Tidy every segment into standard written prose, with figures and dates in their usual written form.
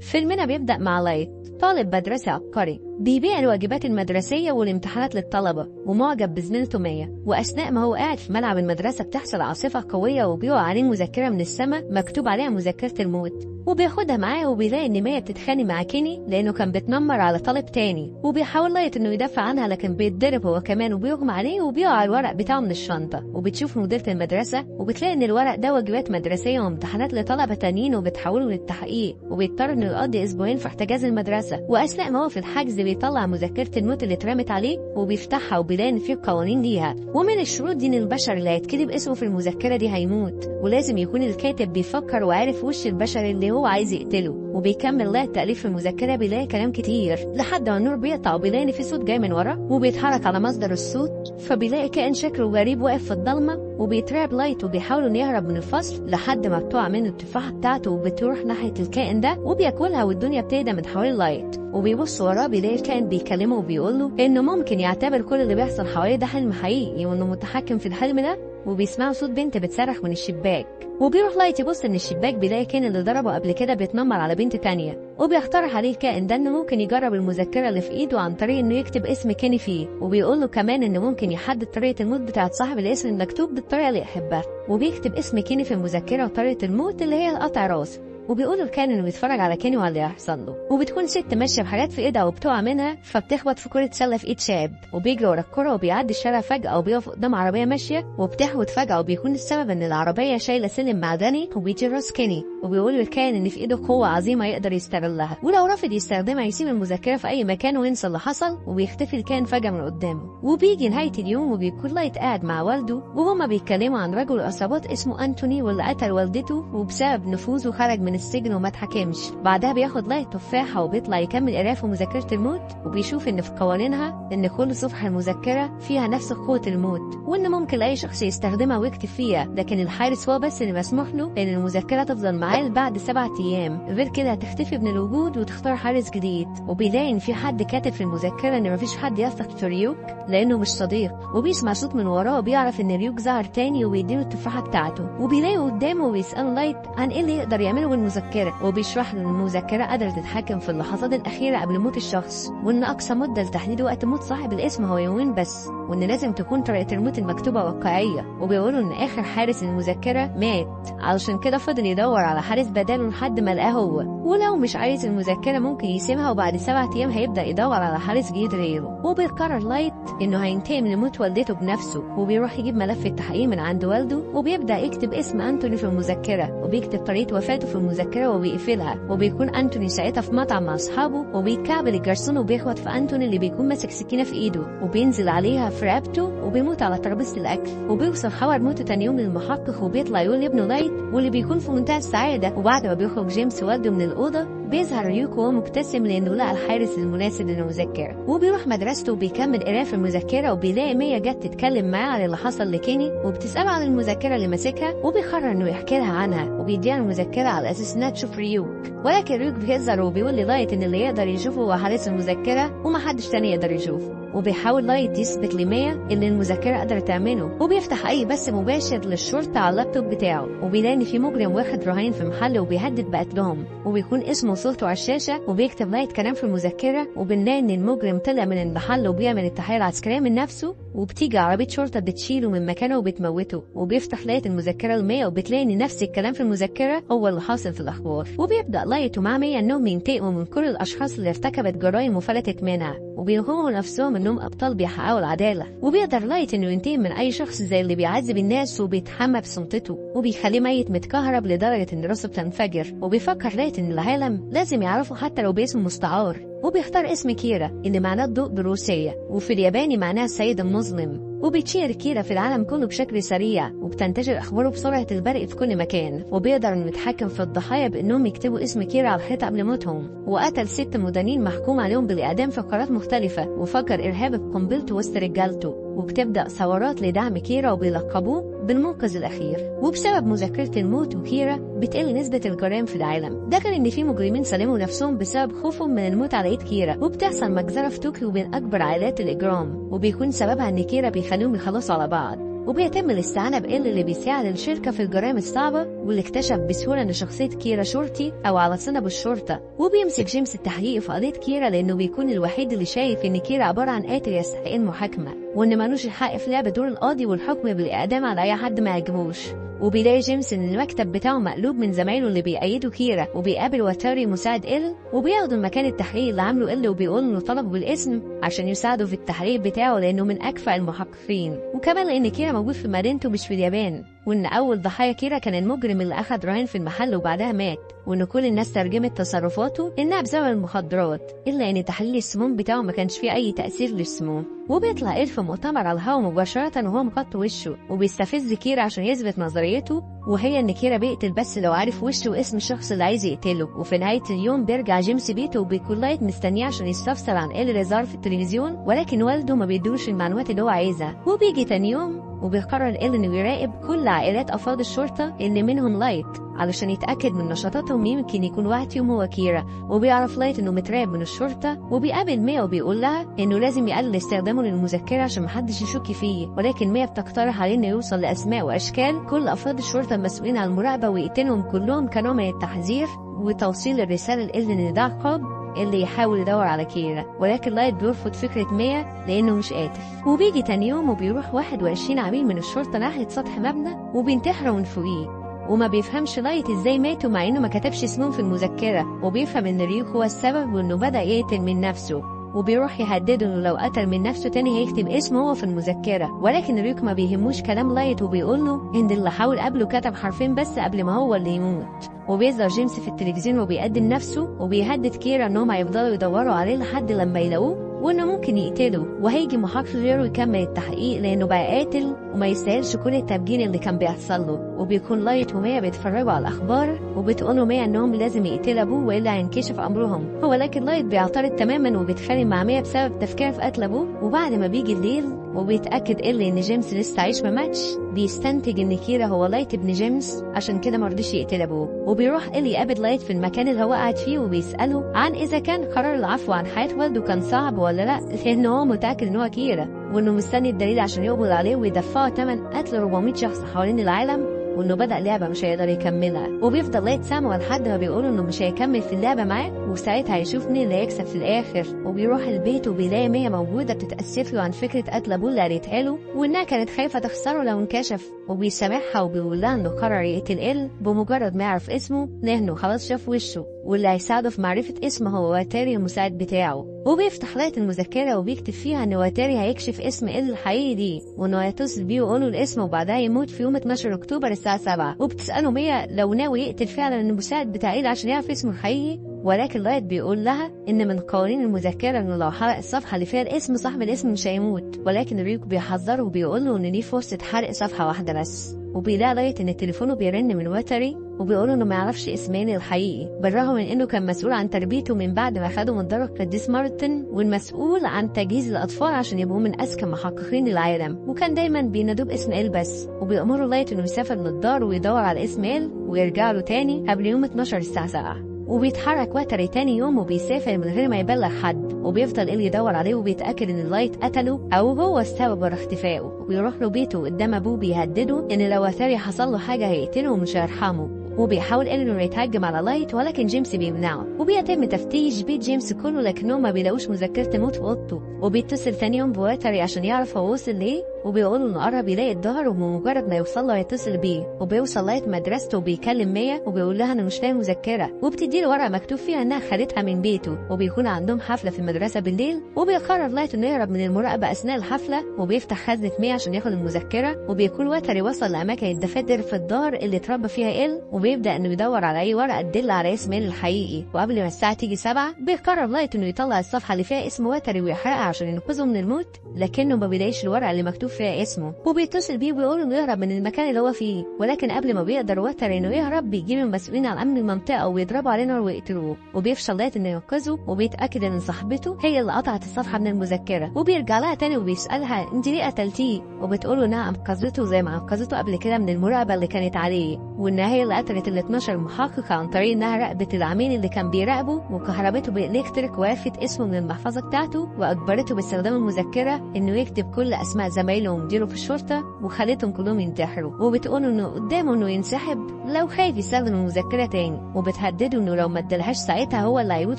فيلمنا بيبدأ مع لايت، طالب مدرسة عبقري بيبيع الواجبات المدرسية والامتحانات للطلبة ومعجب بزميلته مية. وأثناء ما هو قاعد في ملعب المدرسة بتحصل عاصفة قوية وبيقع عليه مذكرة من السماء مكتوب عليها مذكرة الموت، وبياخدها معاه وبيلاقي إن مية بتتخانق مع كيني لأنه كان بيتنمر على طالب تاني، وبيحاول لايت إنه يدافع عنها لكن بيتضرب هو كمان وبيغمى عليه وبيقع الورق بتاعه من الشنطة. وبتشوف مديرة المدرسة وبتلاقي إن الورق ده واجبات مدرسية وامتحانات لطلبة تانيين وبتحوله للتحقيق، وبيضطر إنه يقضي أسبوعين في احتجاز المدرسة. وأثناء ما هو في الحجز بيطلع مذكرة الموت اللي اترمت عليه وبيفتحها وبيلاقي إن في قوانين ليها، ومن الشروط دي إن البشر اللي هيتكتب اسمه في المذكرة دي هيموت، ولازم يكون الكاتب بيفكر وعارف وش البشر اللي هو عايز يقتله. وبيكمل لايت تأليف في المذكرة بيلاقي كلام كتير لحد ما النور بيقطع وبيلاقي إن في صوت جاي من ورا وبيتحرك على مصدر الصوت، فبيلاقي كائن شكله غريب واقف في الضلمة وبيترعب لايت وبيحاول إنه يهرب من الفصل لحد ما بتقع منه التفاحة بتاعته وبتروح ناحية الكائن ده وبياكلها والدنيا بتهدى من حوالين لايت. وبيبص وراه بيلاقي الكائن بيكلمه وبيقوله إنه ممكن يعتبر كل اللي بيحصل حواليه ده حلم حقيقي وإنه متحكم في الحلم ده. وبيسمعوا صوت بنت بتصرخ من الشباك، وبيروح لايت يبص من الشباك بيلاقي كان اللي ضربه قبل كده بيتنمر على بنت تانية، وبيقترح عليه الكائن ده انه ممكن يجرب المذكرة اللي في ايده عن طريق انه يكتب اسم كيني فيه، وبيقول له كمان انه ممكن يحدد طريقة الموت بتاعت صاحب الاسم المكتوب بالطريقة اللي يحبها. وبيكتب اسم كيني في المذكرة وطريقة الموت اللي هي قطع راس، وبيقولوا الكائن انه بيتفرج على كيني وعلى اللي هيحصل له. وبتكون ست ماشيه بحاجات في ايدها وبتقع منها فبتخبط في كرة سله في ايد شاب، وبيجري ورا الكرة وبيعدي الشارع فجأة وبيقف قدام عربية ماشية وبتحوت فجأة، وبيكون السبب ان العربية شايلة سلم معدني وبيجي راس كيني. وبيقولوا الكائن ان في ايده قوة عظيمة يقدر يستغلها، ولو رفض يستخدمها يسيب المذكرة في اي مكان وينسى اللي حصل وبيختفي الكائن فجأة من قدامه. وبيجي نهاية اليوم وبيكون لايت قاعد مع والده وهما بيتكلموا عن رجل عصابات اسمه أنتوني واللي قتل والدته وبسبب نفوذه خرج من السجن وما اتحكمش. بعدها بياخد لايت تفاحة وبيطلع يكمل قراءة في مذكرة الموت، وبيشوف ان في قوانينها ان كل صفحة المذكرة فيها نفس قوة الموت وان ممكن اي شخص يستخدمها ويكتب فيها، لكن الحارس هو بس اللي مسموح له ان المذكرة تفضل معاه بعد 7 ايام، غير كده هتختفي من الوجود وتختار حارس جديد. وبيلاقي ان في حد كاتب في المذكرة ان مفيش حد يثق في ريوك لانه مش صديق، وبيسمع صوت من وراه وبيعرف ان ريوك ظهر تاني وبيديله التفاحة بتاعته. وبيلاقي قدامه وبيسأله لايت عن ايه اللي يقدر يعمله بالمذكرة، وبيشرح له ان المذكرة قادرة تتحكم في اللحظات الأخيرة قبل موت الشخص، وان اقصى مدة لتحديد وقت موت صاحب الاسم هو يومين بس، وان لازم تكون طريقة الموت المكتوبة واقعية. وبيقولوا ان اخر حارس المذكرة مات، علشان كده فضل يدور على حارس بداله لحد ما لقاه هو، ولو مش عايز المذكرة ممكن يسيبها وبعد 7 ايام هيبدأ يدور على حارس جديد غيره. وبيقرر لايت انه هينتقم لموت والدته بنفسه، وبيروح يجيب ملف التحقيق من عند والده وبيبدأ يكتب اسم أنتوني في المذكرة وبيكتب طريقة وفاته في المذكرة وبيقفلها. وبيكون أنتوني ساعتها في مطعم مع أصحابه وبيكعبل الجرسون وبيخبط في أنتوني اللي بيكون ماسك سكينة في إيده وبينزل عليها في رقبته وبيموت على ترابيزة الأكل. وبيوصل خبر موته تاني يوم للمحقق وبيطلع يقول لابنه لايت واللي بيكون في منتهى السعادة. وبعد ما بيخرج جيمس والده من الأوضة بيظهر ريوك وهو مبتسم لأنه لقى الحارس المناسب للمذكرة، وبيروح مدرسته وبيكمل قراءة في المذكرة وبيلاقي مية جت تتكلم معاه عن اللي حصل لكيني وبتسأله عن المذكرة اللي ماسكها، وبيقرر إنه يحكي لها عنها وبيديها المذكرة على أساس إنها تشوف ريوك. ولكن ريوك بيهزر وبيقول للايت إن اللي يقدر يشوفه هو حارس المذكرة ومحدش تاني يقدر يشوفه. وبيحاول لايت يثبت لمية إن المذكرة قادرة تعمله، وبيفتح أي بث مباشر للشرطة على اللابتوب بتاعه وبيلاقي إن في مجرم واخد رهين في محل وبيهدد بقتلهم، وبيكون اسمه وصورته على الشاشة. وبيكتب لايت كلام في المذكرة وبنلاقي إن المجرم طلع من المحل وبيعمل التحية العسكرية من نفسه، وبتيجي عربية شرطة بتشيله من مكانه وبتموته. وبيفتح لايت المذكرة لمية وبتلاقي إن نفس الكلام في المذكرة هو اللي حاصل في الأخبار. وبيبدأ لايت ومع مية إنهم ينتقموا من كل الأشخاص اللي ارتكبت جرائم وفلتت منها، وبيوهموا نفسهم إنهم أبطال بيحققوا العدالة. وبيقدر لايت إنه ينتقم من أي شخص زي اللي بيعذب الناس وبيتحمى بسلطته وبيخليه ميت متكهرب لدرجة إن راسه بتنفجر. وبيفكر لايت إن العالم لازم يعرفه حتى لو باسم مستعار، وبيختار اسم كيرا اللي معناه الضوء بالروسية وفي الياباني معناه السيد المظلم. وبيتشير كيرا في العالم كله بشكل سريع وبتنتشر أخباره بسرعة البرق في كل مكان، وبيقدر إنه يتحكم في الضحايا بإنهم يكتبوا اسم كيرا على الحيطة قبل موتهم. وقتل 6 مدانين محكوم عليهم بالإعدام في قارات مختلفة، وفجر إرهاب بقنبلته وسط رجالته. وبتبدأ ثورات لدعم كيرا وبيلقبوه بالمنقذ الأخير. وبسبب مذكرة الموت وكيرا بتقل نسبة الجرائم في العالم، ده كان إن في مجرمين سلموا نفسهم بسبب خوفهم من الموت على إيد كيرا. وبتحصل مجزرة في طوكيو بين أكبر عائلات الإجرام وبيكون سببها إن كيرا بيخليهم يخلصوا على بعض. وبيتم الاستعانة بإل اللي بيساعد الشركة في الجرائم الصعبة، واللي اكتشف بسهولة إن شخصية كيرا شرطي أو على صلة بالشرطة. وبيمسك جيمس التحقيق في قضية كيرا لأنه بيكون الوحيد اللي شايف إن كيرا عبارة عن قاتل يستحق المحاكمة، وإن مالوش الحق في لعب دور القاضي والحكم بالإعدام على أي حد ما يعجبوش. وبيلاقي جيمس إن المكتب بتاعه مقلوب من زمايله اللي بيأيدوا كيرا، وبيقابل واتاري مساعد إل وبياخدوا مكان التحقيق اللي عامله إل، وبيقول إنه طلبه بالاسم عشان يساعده في التحقيق بتاعه لأنه من أكفأ المحققين، وكمان لأن كيرا موجود في مدينته مش في اليابان، وإن أول ضحايا كيرا كان المجرم اللي أخد رهان في المحل وبعدها مات، وإن كل الناس ترجمت تصرفاته إنها بسبب المخدرات، إلا إن تحليل السموم بتاعه ما كانش فيه أي تأثير للسموم. وبيطلع إل في مؤتمر على الهوا مباشرة وهو مغطي وشه، وبيستفز كيرا عشان يثبت نظريته، وهي إن كيرا بيقتل بس لو عارف وشه واسم الشخص اللي عايز يقتله. وفي نهاية اليوم بيرجع جيمس بيته وبيكون لايت مستنيه عشان يستفسر عن إل اللي ظهر في التلفزيون، ولكن والده ما بيدوش المعلومات اللي هو عايزها. وبيجي تاني يوم وبيقرر إل إنه يراقب كل عائلات أفراد الشرطة اللي منهم لايت علشان يتأكد من نشاطاتهم، يمكن يكون واحد هو كيرا. وبيعرف لايت إنه متراقب من الشرطة، وبيقابل ميا وبيقول لها إنه لازم يقلل استخدامه للمذكرة عشان محدش يشك فيه، ولكن ميا بتقترح عليه إنه يوصل لأسماء وأشكال كل أفراد الشرطة المسؤولين عن المراقبة ويقتلهم كلهم كنوع من التحذير وتوصيل الرسالة لإل إن ده عقاب اللي يحاول يدور على كيرا. ولكن لايت بيرفض فكرة ميا لأنه مش قاتل. وبيجي تاني يوم وبيروح 21 عميل من الشرطة ناحية سطح مبنى وبينتحروا من فوقيه، وما بيفهمش لايت ازاي ماتوا مع انه ما كتبش اسمهم في المذكرة، وبيفهم ان ريوك هو السبب وانه بدأ يقتل من نفسه، وبيروح يهدده انه لو قتل من نفسه تاني هيكتب اسمه هو في المذكرة. ولكن ريوك ما بيهموش كلام لايت وبيقوله ان اللي حاول قبله كتب حرفين بس قبل ما هو اللي يموت. وبيظهر جيمس في التلفزيون وبيقدم نفسه وبيهدد كيرا انهم هيفضلوا يدوروا عليه لحد لما يلاقوه وانه ممكن يقتله، وهيجي محقق غيره يكمل التحقيق لانه بقى قاتل وما يستاهلش كل التبجيل اللي كان بيحصل له. وبيكون لايت وميا بيتفرجوا على الاخبار وبتقولوا ميا انهم لازم يقتلوا ابوه والا هينكشف امرهم، ولكن لايت بيعترض تماما وبيتخانق مع ميا بسبب تفكيرها في قتل ابوه. وبعد ما بيجي الليل وبيتاكد ان جيمس لسه عايش ما ماتش، بيستنتج ان كيرا هو لايت ابن جيمس عشان كده مرضيش يقتل ابوه. وبيروح يقابل لايت في المكان اللي هو قاعد فيه وبيساله عن اذا كان قرار العفو عن حياه والده كان صعب ولا لا، لان هو متاكد ان هو كيرا وانه مستني الدليل عشان يقبض عليه ويدفعه ثمن قتل 400 شخص حوالين العالم، وانه بدأ لعبة مش هيقدر يكملها. وبيفضل لايت سامعه لحد ما بيقولوا انه مش هيكمل في اللعبة معاه، وساعتها هيشوف مين اللي هيكسب في الاخر. وبيروح البيت وبيلاقي ميا موجودة بتتأسف له عن فكرة قتل ابوه اللي قالتها له، وانها كانت خايفة تخسره لو انكشف، وبيسامحها وبيقول لها انه قرر يقتل إل بمجرد ما يعرف اسمه لانه خلاص شاف وشه، واللي هيساعده في معرفة اسمه هو واتاري المساعد بتاعه. وبيفتح لايت المذكرة وبيكتب فيها ان واتاري هيكشف اسم إل الحقيقي دي، وانه هيتصل بيه ويقوله الاسم وبعدها يموت في يوم 12 اكتوبر الساعة 7. وبتسأله ميا لو ناوي يقتل فعلا المساعد بتاع إل عشان يعرف اسمه الحقيقي، ولكن لايت بيقول لها ان من قوانين المذكرة انه لو حرق الصفحة اللي فيها الاسم صاحب الاسم مش هيموت، ولكن ريوك بيحذره وبيقوله ان ليه فرصة حرق صفحة واحدة بس. وبيلاقي لايت ان تليفونه بيرن من واتاري وبيقوله انه ما يعرفش اسمين الحقيقي، بالرغم من انه كان مسؤول عن تربيته من بعد ما خده من دار القديس مارتن، والمسؤول عن تجهيز الاطفال عشان يبقوا من اذكى محققين العالم، وكان دايما بينادوه باسم إل بس. وبيأمروا لايت انه يسافر للدار ويدور على اسم إل ويرجع له تاني قبل يوم 12 الساعة 7. وبيتحرك واتاري تاني يوم وبيسافر من غير ما يبلغ حد، وبيفضل إل يدور عليه وبيتأكد ان لايت قتله او هو السبب ورا اختفائه. وبيروح له بيته قدام ابوه بيهدده ان لو واتاري حصل له حاجة هيقتله ومش هيرحمه. وبيحاول انه يتهجم على لايت ولكن جيمس بيمنعه، وبيتم تفتيش بيت جيمس كله لكنهم ما بيلاقوش مذكرة موت في اوضته. وبيتصل ثاني يوم بواتاري عشان يعرف هو وصل ليه، وبيقول انه قرب يلاقي الظهر وبمجرد ما يوصل له هيتصل بيه. وبيوصل لايت مدرسته وبيكلم ميا وبيقول لها انه مش لاقي مذكرة، وبتدي له ورقة مكتوب فيها انها خدتها من بيته. وبيكون عندهم حفلة في المدرسة بالليل، وبيقرر لايت انه يهرب من المراقبة اثناء الحفلة، وبيفتح خزنة ميا عشان ياخد المذكرة. وبيكون واتاري وصل لاماكن الدفاتر في الدار اللي اتربى فيها إل، وبيبدأ انه يدور على اي ورقة تدل على اسم إل الحقيقي. وقبل ما الساعة تيجي 7 بيقرر لايت انه يطلع الصفحة اللي فيها اسم واتاري ويحرقها عشان ينقذه من الموت، لكنه ما بيلاقيش الورقة اللي مكتوب فيها اسمه. وبيتصل بيه وبيقول انه يهرب من المكان اللي هو فيه، ولكن قبل ما بيقدر واتاري انه يهرب بيجيب المسؤولين عن امن المنطقة ويضربوا عليه نار ويقتلوه. وبيفشل لايت انه ينقذه، وبيتأكد ان صاحبته هي اللي قطعت الصفحة من المذكرة. وبيرجع لها تاني وبيسألها انت ليه قتلتيه، وبتقوله انها انقذته زي ما انقذته قبل كده من المراقبة اللي كانت عليه، وانها هي اللي قتلت ال 12 محقق عن طريق انها راقبت العميل اللي كان بيراقبه وكهربته بالإلكتريك وعرفت اسمه من المحفظة بتاعته، واجبرته باستخدام المذكرة انه يكتب كل اسماء زمايله زمايله ومديره في الشرطة وخلتهم كلهم ينتحروا، وبتقول إنه قدامه إنه ينسحب لو خايف يستخدم المذكرة تاني، وبتهدده إنه لو ما ادالهاش ساعتها هو اللي هيموت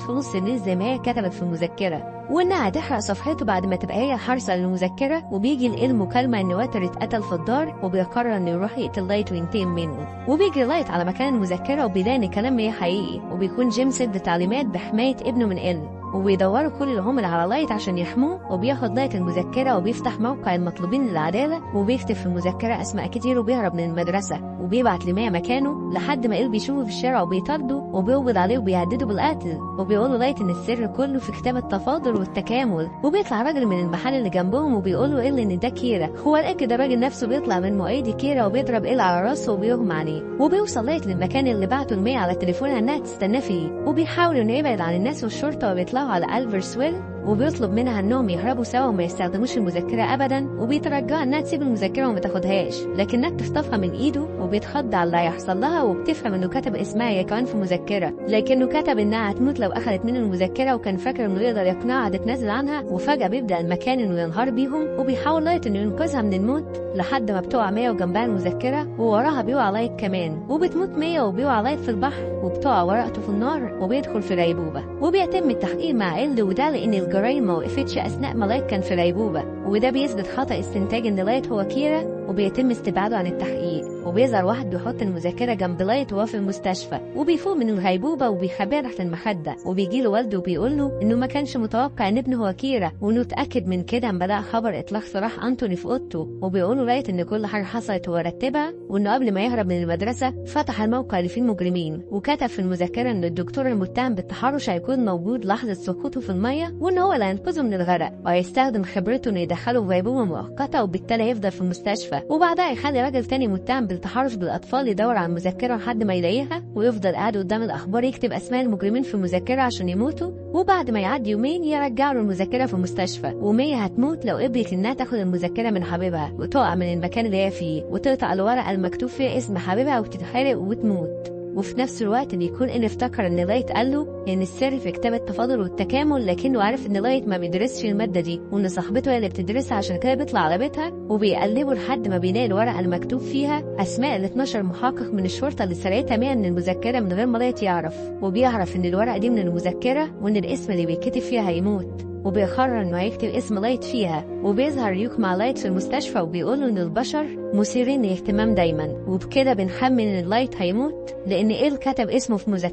في نص الليل زي ما هي كتبت في المذكرة، وإنها هتحرق صفحته بعد ما تبقى هي حارسة للمذكرة. وبيجي لإل مكالمة إن واتر اتقتل في الدار، وبيقرر إنه يروح يقتل لايت وينتقم منه. وبيجري لايت على مكان المذكرة وبيلاقي إن كلام هي حقيقي، وبيكون جيمس ادى تعليمات بحماية ابنه من إل، وبيدوروا كل العملاء على لايت عشان يحموه. وبياخد لايت المذكرة وبيفتح موقع المطلوبين للعدالة، وبيكتب في المذكرة أسماء كتير، وبيهرب من المدرسة وبيبعت لمية مكانه لحد ما إل بيشوفه في الشارع وبيطارده وبيقبض عليه وبيهدده بالقتل. وبيقول له لايت إن السر كله في كتاب التفاضل والتكامل. وبيطلع راجل من المحل اللي جنبهم وبيقول له إل إن ده كيرا. هو لقى كده الراجل نفسه بيطلع من مؤيدي كيرا وبيضرب إل على راسه وبيغمى عليه. وبيوصل لايت للمكان اللي بعته المية على تليفونها إنها تستناه فيه، وبيحاول إنه يبعد عن الناس والشرطة. وبيطلعوا على ألفرسويل وبيطلب منها انهم يهربوا سوا وما يستخدموش المذكره ابدا، وبيترجاها انها تسيب المذكره وما تاخدهاش، لكنها بتخطفها من ايده وبيتخض على اللي هيحصل لها. وبتفهم انه كتب اسمها هي كمان في مذكره، لكنه كتب انها هتموت لو اخذت منه المذكره، وكان فاكر انه يقدر يقنعها تتنازل عنها. وفجاه بيبدا المكان انه ينهار بيهم، وبيحاول لايت انه ينقذها من الموت لحد ما بتقع مية وجنبها المذكره، ووراها بيقع لايت كمان، وبتموت مية وبيقع لايت في البحر، وبتقع ورقته في النار وبيدخل في غيبوبه. وبيتم التحقيق مع إل، وده لان الجرايم ما وقفتش اثناء ما لايت كان في غيبوبه، وده بيثبت خطأ استنتاج ان لايت هو كيرا، وبيتم استبعاده عن التحقيق. وبيظهر واحد بيحط المذكره جنب لايت وهو في المستشفى، وبيفوق من الغيبوبه وبيخبيها تحت المخده. وبيجي له والده وبيقول له انه ما كانش متوقع ان ابنه هو كيرا، وانه اتاكد من كده اما لقى خبر اطلاق سراح انتوني في اوضته. وبيقول له لايت ان كل حاجه حصلت هو رتبها، وانه قبل ما يهرب من المدرسه فتح الموقع اللي فيه المجرمين، وكتب في المذكره ان الدكتور المتهم بالتحرش هيكون موجود لحظه سقوطه في الميه، وان هو اللي هينقذه من الغرق، وهيستخدم خبرته انه يدخله في غيبوبه مؤقته، وبالتالي هيفضل في المستشفى. وبعدها يخلي راجل تاني متهم بالتحرش بالاطفال يدور على المذكره لحد ما يلاقيها، ويفضل قاعد قدام الاخبار يكتب اسماء المجرمين في المذكره عشان يموتوا. وبعد ما يعدي يومين يرجعوا له المذكره في المستشفى، ومية هتموت لو قبلت انها تاخد المذكره من حبيبها، وتقع من المكان اللي هي فيه وتقطع الورقه المكتوب فيها اسم حبيبها وتتحرق وتموت. وفي نفس الوقت بيكون إن افتكر ان لايت قال له ان السر في كتاب التفاضل والتكامل، لكنه عارف ان لايت ما بيدرسش الماده دي، وان صاحبته هي اللي بتدرسها، عشان كده بيطلع على بيتها وبيقلبوا لحد ما بيلاقي الورقه المكتوب فيها اسماء ال 12 محقق من الشرطه اللي سرقتها مية من المذكره من غير ما لايت يعرف. وبيعرف ان الورقه دي من المذكره، وان الاسم اللي بيتكتب فيها هيموت، وبيقرر انه هيكتب اسم لايت فيها. وبيظهر ريوك مع لايت في المستشفى وبيقولوا ان البشر مثيرين للاهتمام دايما، وبكده بنخمن ان لايت هيموت لان إل كتب اسمه في مذكرة